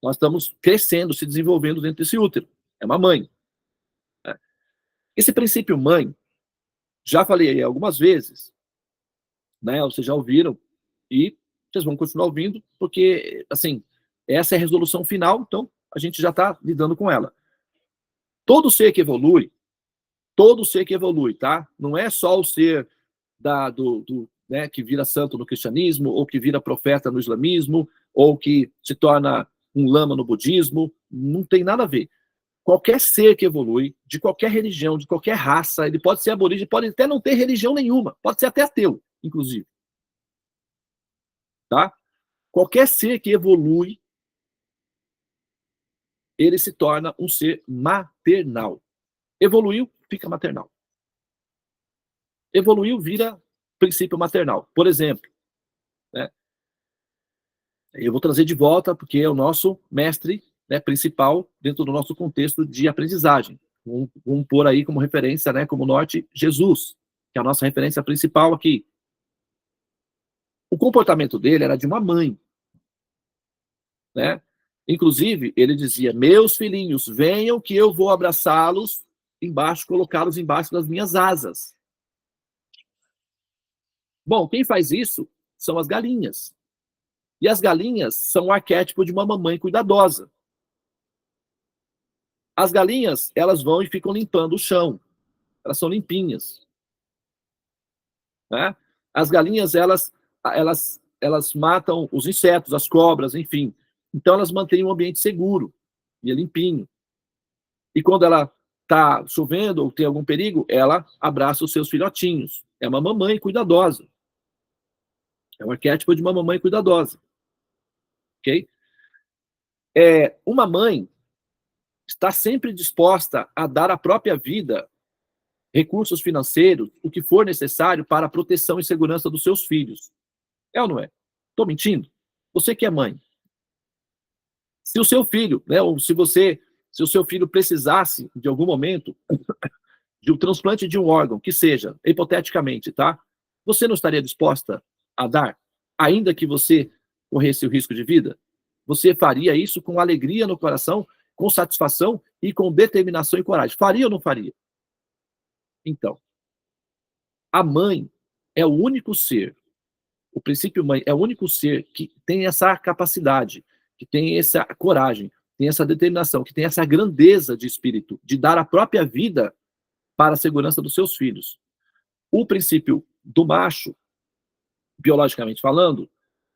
Nós estamos crescendo, se desenvolvendo dentro desse útero. É uma mãe. Esse princípio mãe, já falei aí algumas vezes, né? Vocês já ouviram e vocês vão continuar ouvindo, porque, assim, essa é a resolução final, então a gente já está lidando com ela. Todo ser que evolui, tá? Não é só o ser né, que vira santo no cristianismo, ou que vira profeta no islamismo, ou que se torna um lama no budismo, não tem nada a ver. Qualquer ser que evolui, de qualquer religião, de qualquer raça, ele pode ser aborígene, pode até não ter religião nenhuma, pode ser até ateu, inclusive. Tá? Qualquer ser que evolui, ele se torna um ser maternal. Evoluiu, fica maternal. Evoluiu, vira princípio maternal. Por exemplo, né, eu vou trazer de volta, porque é o nosso mestre, né, principal dentro do nosso contexto de aprendizagem. Vamos pôr aí como referência, né, como norte, Jesus, que é a nossa referência principal aqui. O comportamento dele era de uma mãe, né? Inclusive, ele dizia: meus filhinhos, venham que eu vou abraçá-los embaixo, colocá-los embaixo das minhas asas. Bom, quem faz isso são as galinhas. E as galinhas são o arquétipo de uma mamãe cuidadosa. As galinhas, elas vão e ficam limpando o chão. Elas são limpinhas. Né? As galinhas, elas matam os insetos, as cobras, enfim. Então, elas mantêm um ambiente seguro e limpinho. E quando ela está chovendo ou tem algum perigo, ela abraça os seus filhotinhos. É uma mamãe cuidadosa. É um arquétipo de uma mamãe cuidadosa. Ok? Uma mãe está sempre disposta a dar a própria vida, recursos financeiros, o que for necessário para a proteção e segurança dos seus filhos. É ou não é? Estou mentindo? Você que é mãe. Se o seu filho, né, ou se o seu filho precisasse, de algum momento, de um transplante de um órgão, que seja, hipoteticamente, tá? Você não estaria disposta a dar, ainda que você corresse o risco de vida? Você faria isso com alegria no coração, com satisfação e com determinação e coragem. Faria ou não faria? Então, a mãe é o único ser, o princípio mãe é o único ser que tem essa capacidade, que tem essa coragem, tem essa determinação, que tem essa grandeza de espírito, de dar a própria vida para a segurança dos seus filhos. O princípio do macho, biologicamente falando,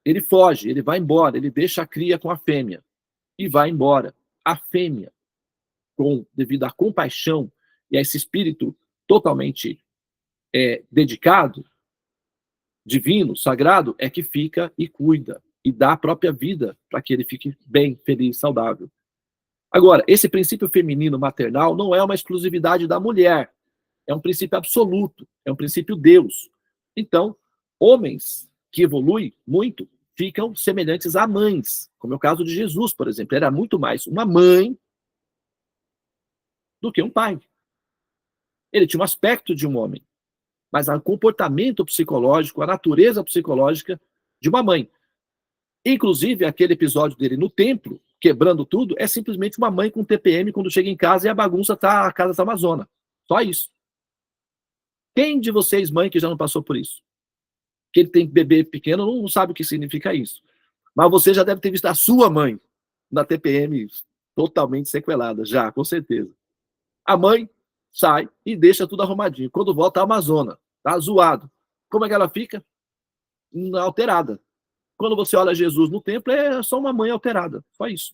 ele foge, ele vai embora, ele deixa a cria com a fêmea e vai embora. A fêmea, devido à compaixão e a esse espírito totalmente dedicado, divino, sagrado, é que fica e cuida e dá a própria vida para que ele fique bem, feliz, saudável. Agora, esse princípio feminino maternal não é uma exclusividade da mulher, é um princípio absoluto, é um princípio Deus. Então, homens que evoluem muito ficam semelhantes a mães, como é o caso de Jesus, por exemplo. Era muito mais uma mãe do que um pai. Ele tinha um aspecto de um homem, mas o comportamento psicológico, a natureza psicológica de uma mãe. Inclusive, aquele episódio dele no templo, quebrando tudo, é simplesmente uma mãe com TPM quando chega em casa e a casa está uma zona. Só isso. Quem de vocês, mãe, que já não passou por isso? Que ele tem bebê pequeno, não sabe o que significa isso. Mas você já deve ter visto a sua mãe na TPM totalmente sequelada, já, com certeza. A mãe sai e deixa tudo arrumadinho. Quando volta, a Amazona, tá zoado. Como é que ela fica? Alterada. Quando você olha Jesus no templo, é só uma mãe alterada, só isso.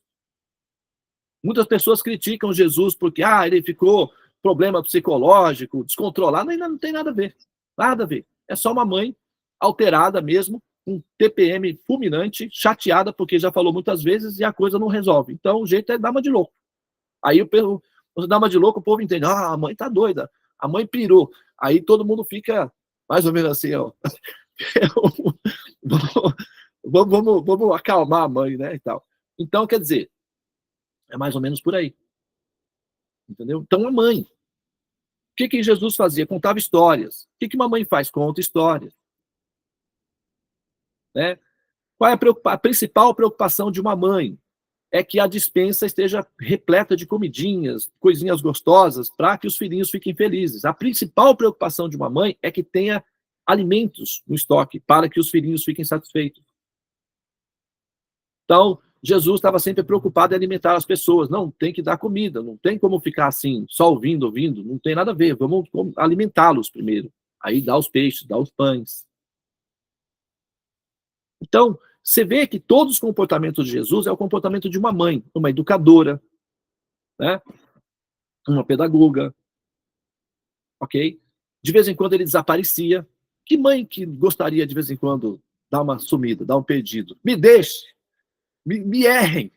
Muitas pessoas criticam Jesus porque ele ficou problema psicológico, descontrolado, ainda não tem nada a ver. Nada a ver. É só uma mãe alterada mesmo, um TPM fulminante, chateada porque já falou muitas vezes e a coisa não resolve. Então o jeito é dar uma de louco. Aí você dá uma de louco, o povo entende, a mãe tá doida, a mãe pirou. Aí todo mundo fica mais ou menos assim, ó. Vamos acalmar a mãe, né, e tal. Então, quer dizer, é mais ou menos por aí. Entendeu? Então, a mãe. O que Jesus fazia? Contava histórias. O que uma mãe faz? Conta histórias. Né? Qual é a principal preocupação de uma mãe? É que a despensa esteja repleta de comidinhas, coisinhas gostosas, para que os filhinhos fiquem felizes. A principal preocupação de uma mãe é que tenha alimentos no estoque para que os filhinhos fiquem satisfeitos. Então, Jesus estava sempre preocupado em alimentar as pessoas. Não, tem que dar comida, não tem como ficar assim, só ouvindo, não tem nada a ver. Vamos alimentá-los primeiro. Aí dá os peixes, dá os pães. Então, você vê que todos os comportamentos de Jesus é o comportamento de uma mãe, uma educadora, né? Uma pedagoga, ok? De vez em quando ele desaparecia. Que mãe que gostaria de vez em quando dar uma sumida, dar um perdido? Me deixe, me errem.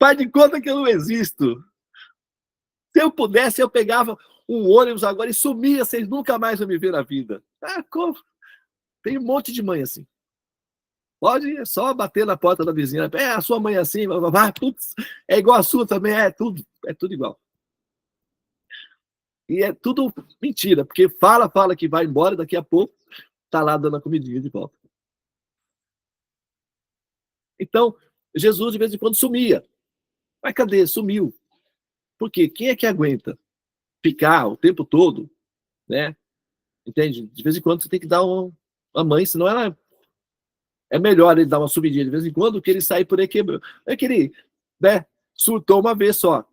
Faz de conta que eu não existo. Se eu pudesse, eu pegava um ônibus agora e sumia, vocês nunca mais vão me ver na vida. Ah, como? Tem um monte de mãe assim. Pode só bater na porta da vizinha. A sua mãe é assim, vai, putz, é igual a sua também, é tudo igual. E é tudo mentira, porque fala que vai embora, daqui a pouco tá lá dando a comidinha de volta. Então, Jesus de vez em quando sumia. Mas cadê? Sumiu. Por quê? Quem é que aguenta ficar o tempo todo, né? Entende? De vez em quando você tem que dar uma mãe, senão ela é melhor ele dar uma subidinha de vez em quando que ele sair por aí quebrando. É que ele, né, surtou uma vez só.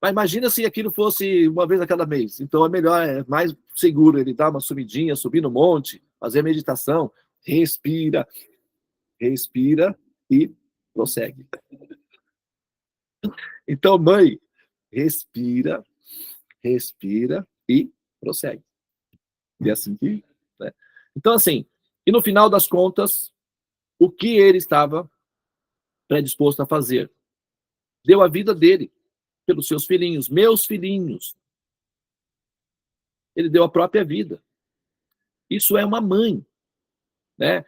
Mas imagina se aquilo fosse uma vez a cada mês. Então é melhor, é mais seguro ele dar uma subidinha, subir no monte, fazer meditação, respira e prossegue. Então, mãe, respira e prossegue. E assim que, né? Então, assim, e no final das contas, o que ele estava predisposto a fazer? Deu a vida dele pelos seus filhinhos, meus filhinhos. Ele deu a própria vida. Isso é uma mãe, né?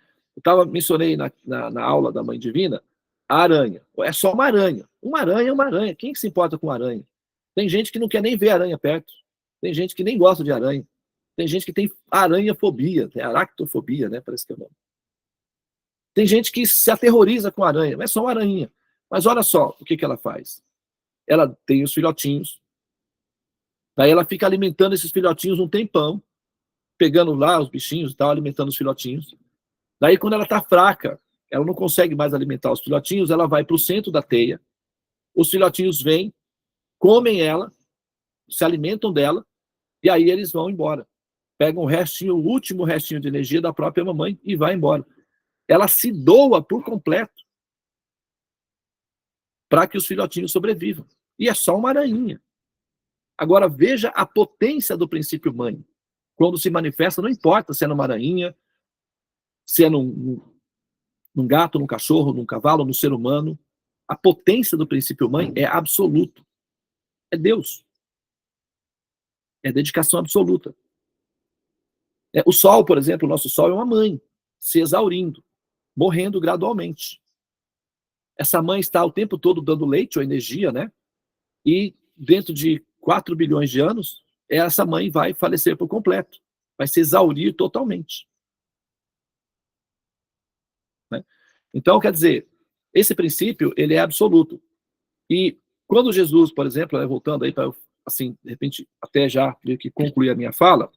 Mencionei na aula da Mãe Divina a aranha. É só uma aranha. Uma aranha é uma aranha. Quem se importa com aranha? Tem gente que não quer nem ver aranha perto. Tem gente que nem gosta de aranha. Tem gente que tem aranhafobia, tem aractofobia, né? Parece que é o nome. Tem gente que se aterroriza com aranha, mas é só uma aranha. Mas olha só o que ela faz. Ela tem os filhotinhos, daí ela fica alimentando esses filhotinhos um tempão, pegando lá os bichinhos e tal, alimentando os filhotinhos. Daí quando ela está fraca, ela não consegue mais alimentar os filhotinhos, ela vai para o centro da teia, os filhotinhos vêm, comem ela, se alimentam dela, e aí eles vão embora. Pegam o último restinho de energia da própria mamãe e vai embora. Ela se doa por completo para que os filhotinhos sobrevivam. E é só uma aranha. Agora, veja a potência do princípio mãe. Quando se manifesta, não importa se é numa aranha, se é num gato, num cachorro, num cavalo, num ser humano. A potência do princípio mãe é absoluto. É Deus. É dedicação absoluta. O sol, por exemplo, o nosso sol é uma mãe, se exaurindo, morrendo gradualmente. Essa mãe está o tempo todo dando leite ou energia, né? E dentro de 4 bilhões de anos, essa mãe vai falecer por completo. Vai se exaurir totalmente. Né? Então, quer dizer, esse princípio, ele é absoluto. E quando Jesus, por exemplo, voltando aí para, assim, de repente, até já meio que concluir a minha fala,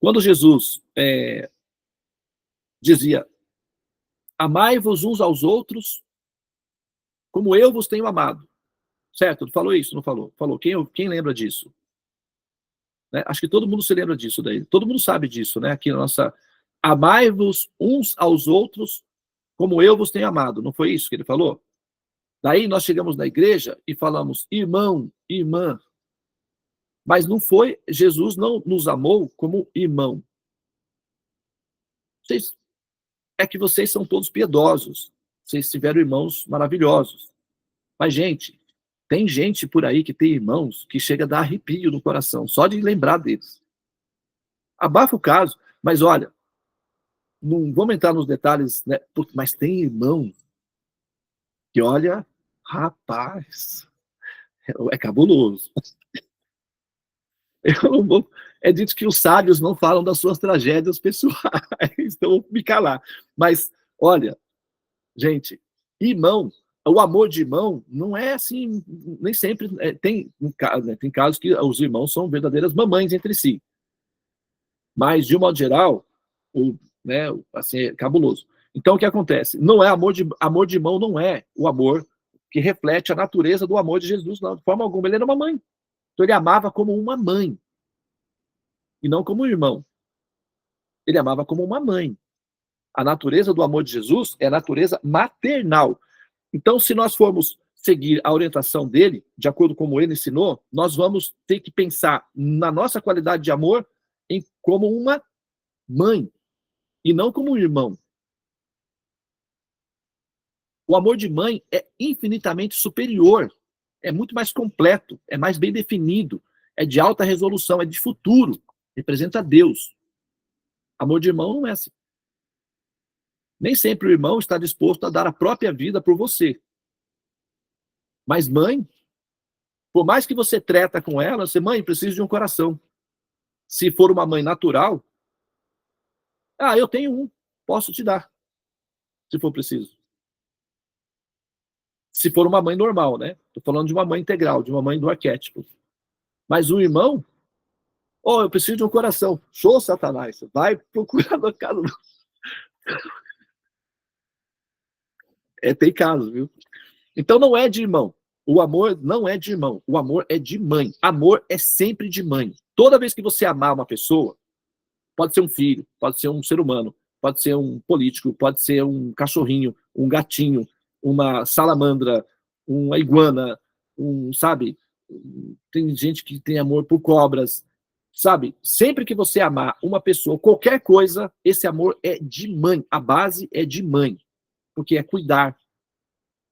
quando Jesus dizia, amai-vos uns aos outros como eu vos tenho amado. Certo? Falou isso? Não falou? Falou. Quem lembra disso? Né? Acho que todo mundo se lembra disso daí. Todo mundo sabe disso, né? Aqui na nossa... Amai-vos uns aos outros como eu vos tenho amado. Não foi isso que ele falou? Daí nós chegamos na igreja e falamos, irmão, irmã. Mas não foi, Jesus não nos amou como irmão. É que vocês são todos piedosos. Vocês tiveram irmãos maravilhosos. Mas, gente, tem gente por aí que tem irmãos que chega a dar arrepio no coração, só de lembrar deles. Abafa o caso, mas olha, não vamos entrar nos detalhes, né? Mas tem irmão que, olha, rapaz, é cabuloso. É dito que os sábios não falam das suas tragédias pessoais, então eu vou me calar. Mas, olha, gente, irmão, o amor de irmão não é assim, nem sempre, tem casos que os irmãos são verdadeiras mamães entre si. Mas, de um modo geral, assim, é cabuloso. Então, o que acontece? Não é amor de irmão, não é o amor que reflete a natureza do amor de Jesus, não, de forma alguma. Ele era uma mãe. Então, ele amava como uma mãe, e não como um irmão. Ele amava como uma mãe. A natureza do amor de Jesus é a natureza maternal. Então, se nós formos seguir a orientação dele, de acordo com como ele ensinou, nós vamos ter que pensar na nossa qualidade de amor como uma mãe, e não como um irmão. O amor de mãe é infinitamente superior, é muito mais completo, é mais bem definido, é de alta resolução, é de futuro, representa Deus. Amor de irmão não é assim. Nem sempre o irmão está disposto a dar a própria vida por você. Mas mãe, por mais que você treta com ela, você, mãe, preciso de um coração. Se for uma mãe natural, eu tenho um, posso te dar, se for preciso. Se for uma mãe normal, né? Estou falando de uma mãe integral, de uma mãe do arquétipo. Mas o irmão, eu preciso de um coração. Show, Satanás, vai procurar no caso. Tem casos, viu? Então não é de irmão. O amor não é de irmão. O amor é de mãe. Amor é sempre de mãe. Toda vez que você amar uma pessoa, pode ser um filho, pode ser um ser humano, pode ser um político, pode ser um cachorrinho, um gatinho, uma salamandra, uma iguana, sabe? Tem gente que tem amor por cobras, sabe? Sempre que você amar uma pessoa, qualquer coisa, esse amor é de mãe. A base é de mãe, porque é cuidar,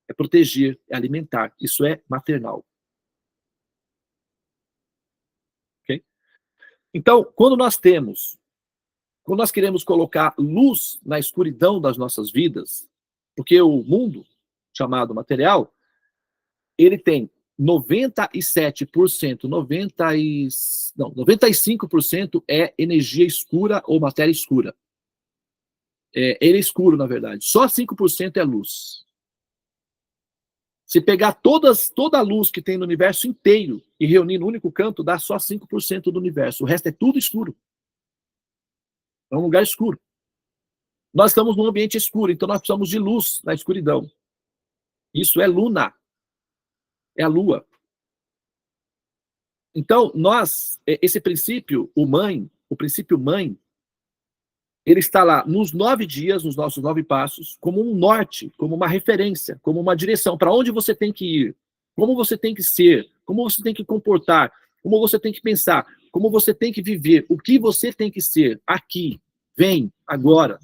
é proteger, é alimentar. Isso é maternal. Ok? Então, quando nós queremos colocar luz na escuridão das nossas vidas, porque o mundo, chamado material, ele tem 97%, 95% é energia escura ou matéria escura. Ele é escuro, na verdade. Só 5% é luz. Se pegar toda a luz que tem no universo inteiro e reunir no único canto, dá só 5% do universo. O resto é tudo escuro. É um lugar escuro. Nós estamos num ambiente escuro, então nós precisamos de luz na escuridão. Isso é luna. É a lua. Então, esse princípio, o princípio mãe, ele está lá nos 9 dias, nos nossos 9 passos, como um norte, como uma referência, como uma direção, para onde você tem que ir, como você tem que ser, como você tem que comportar, como você tem que pensar, como você tem que viver, o que você tem que ser aqui, vem, agora.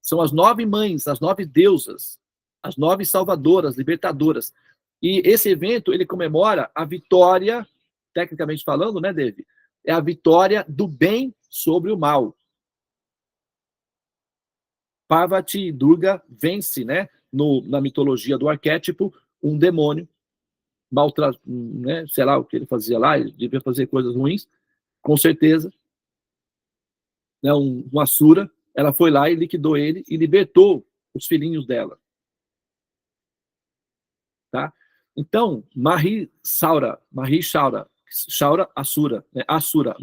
São as 9 mães, as 9 deusas, as 9 salvadoras, libertadoras. E esse evento, ele comemora a vitória, tecnicamente falando, né, David? É a vitória do bem sobre o mal. Parvati Durga vence, né, na mitologia do arquétipo, um demônio, né, sei lá o que ele fazia lá, ele devia fazer coisas ruins, com certeza. Né, um Asura, ela foi lá e liquidou ele e libertou os filhinhos dela. Tá? Então, Shaura, Asura, né? Asura,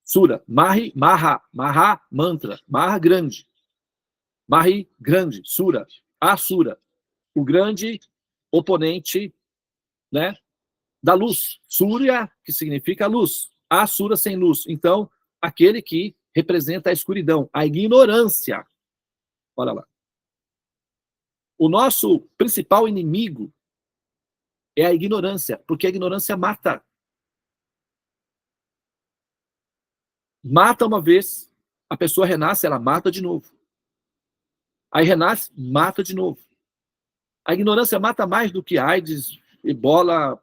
Sura, Maha, mantra, Maha grande, grande, Sura, Asura, o grande oponente, né, da luz, Surya, que significa luz, Asura sem luz, então, aquele que representa a escuridão, a ignorância. Olha lá. O nosso principal inimigo é a ignorância, porque a ignorância mata. Mata uma vez, a pessoa renasce, ela mata de novo. Aí renasce, mata de novo. A ignorância mata mais do que AIDS, ebola,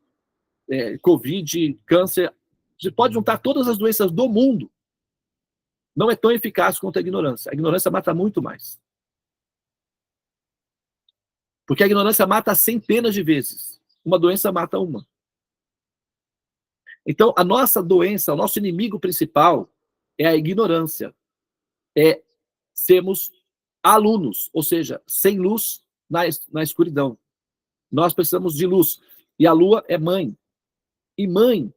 Covid, câncer. Você pode juntar todas as doenças do mundo. Não é tão eficaz quanto a ignorância. A ignorância mata muito mais. Porque a ignorância mata centenas de vezes. Uma doença mata uma. Então, a nossa doença, o nosso inimigo principal é a ignorância. É sermos alunos, ou seja, sem luz na escuridão. Nós precisamos de luz. E a lua é mãe. E mãe,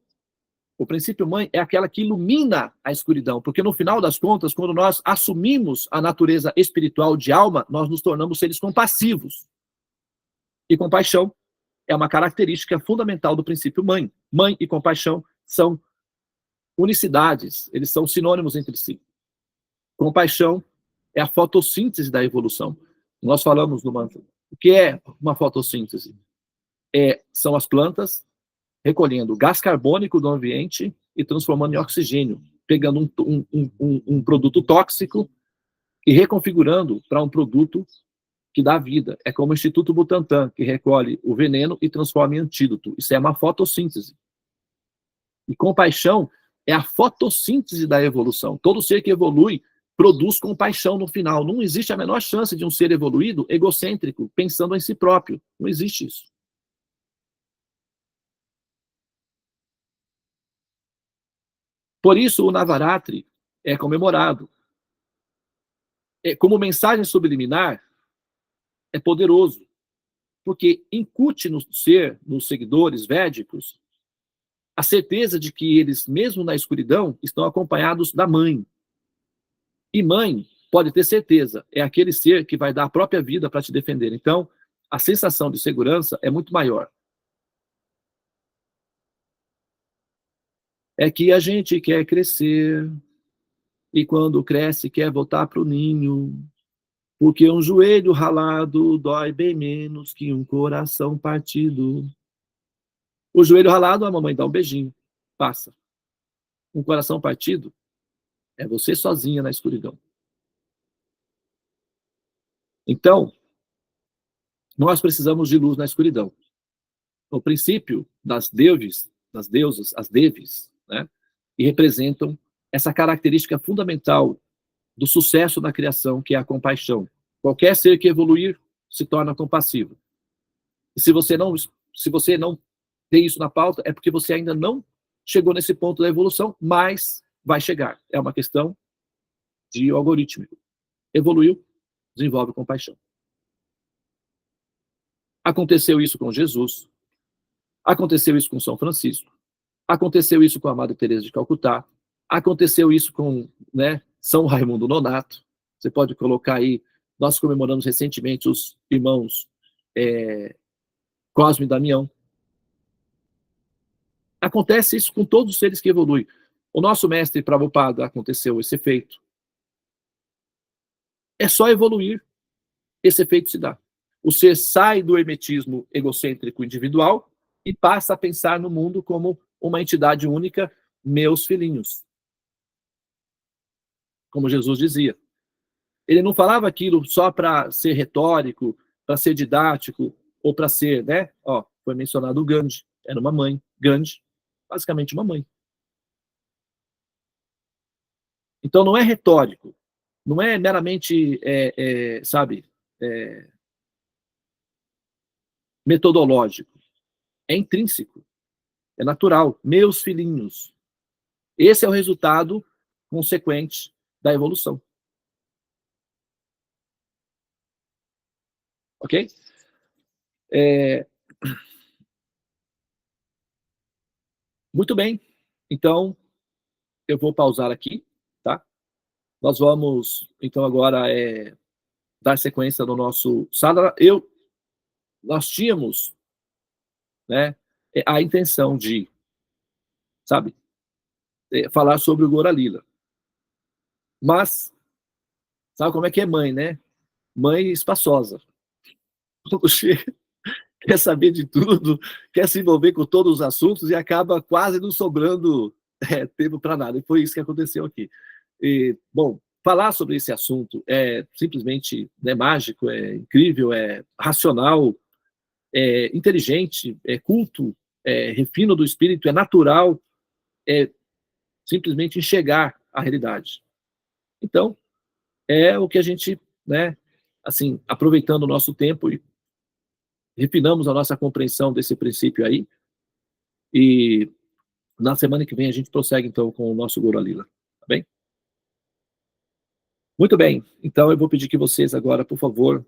o princípio mãe, é aquela que ilumina a escuridão. Porque no final das contas, quando nós assumimos a natureza espiritual de alma, nós nos tornamos seres compassivos. E compaixão é uma característica fundamental do princípio mãe. Mãe e compaixão são unicidades, eles são sinônimos entre si. Compaixão é a fotossíntese da evolução. Nós falamos no mantra. O que é uma fotossíntese? São as plantas recolhendo gás carbônico do ambiente e transformando em oxigênio, pegando um produto tóxico e reconfigurando para um produto que dá vida. É como o Instituto Butantan, que recolhe o veneno e transforma em antídoto. Isso é uma fotossíntese. E compaixão é a fotossíntese da evolução. Todo ser que evolui produz compaixão no final. Não existe a menor chance de um ser evoluído egocêntrico, pensando em si próprio. Não existe isso. Por isso, o Navaratri é comemorado. Como mensagem subliminar, é poderoso, porque incute no ser, nos seguidores védicos, a certeza de que eles, mesmo na escuridão, estão acompanhados da mãe. E mãe, pode ter certeza, é aquele ser que vai dar a própria vida para te defender. Então, a sensação de segurança é muito maior. É que a gente quer crescer, e quando cresce quer voltar para o ninho, porque um joelho ralado dói bem menos que um coração partido. O joelho ralado, a mamãe dá um beijinho, passa. Um coração partido é você sozinha na escuridão. Então, nós precisamos de luz na escuridão. O princípio das deusas, as devis, né, e representam essa característica fundamental do sucesso na criação, que é a compaixão. Qualquer ser que evoluir se torna compassivo. E se você não tem isso na pauta, é porque você ainda não chegou nesse ponto da evolução, mas vai chegar. É uma questão de algorítmico. Evoluiu, desenvolve compaixão. Aconteceu isso com Jesus, aconteceu isso com São Francisco, aconteceu isso com a Madre Teresa de Calcutá, aconteceu isso com, né, São Raimundo Nonato. Você pode colocar aí, nós comemoramos recentemente os irmãos Cosme e Damião. Acontece isso com todos os seres que evoluem. O nosso mestre Prabhupada, aconteceu esse efeito. É só evoluir, esse efeito se dá. O ser sai do hermetismo egocêntrico individual e passa a pensar no mundo como uma entidade única, meus filhinhos. Como Jesus dizia. Ele não falava aquilo só para ser retórico, para ser didático, ou para ser, né? Ó, foi mencionado o Gandhi, era uma mãe. Gandhi, basicamente uma mãe. Então não é retórico, não é meramente, sabe, metodológico. É intrínseco, é natural. Meus filhinhos. Esse é o resultado consequente da evolução. Ok? Muito bem. Então, eu vou pausar aqui, tá? Nós vamos, então, agora dar sequência no nosso sadhana. Nós tínhamos, né, a intenção de, sabe, falar sobre o Gora Lila. Mas, sabe como é que é mãe, né? Mãe espaçosa. Quando chega, quer saber de tudo, quer se envolver com todos os assuntos e acaba quase não sobrando tempo para nada. E foi isso que aconteceu aqui. Bom, falar sobre esse assunto é simplesmente, né, mágico, é incrível, é racional, é inteligente, é culto, é refino do espírito, é natural, é simplesmente enxergar a realidade. Então, é o que a gente, né, assim, aproveitando o nosso tempo e refinamos a nossa compreensão desse princípio aí, e na semana que vem a gente prossegue, então, com o nosso Gora Lila, tá bem? Muito bem, então eu vou pedir que vocês agora, por favor,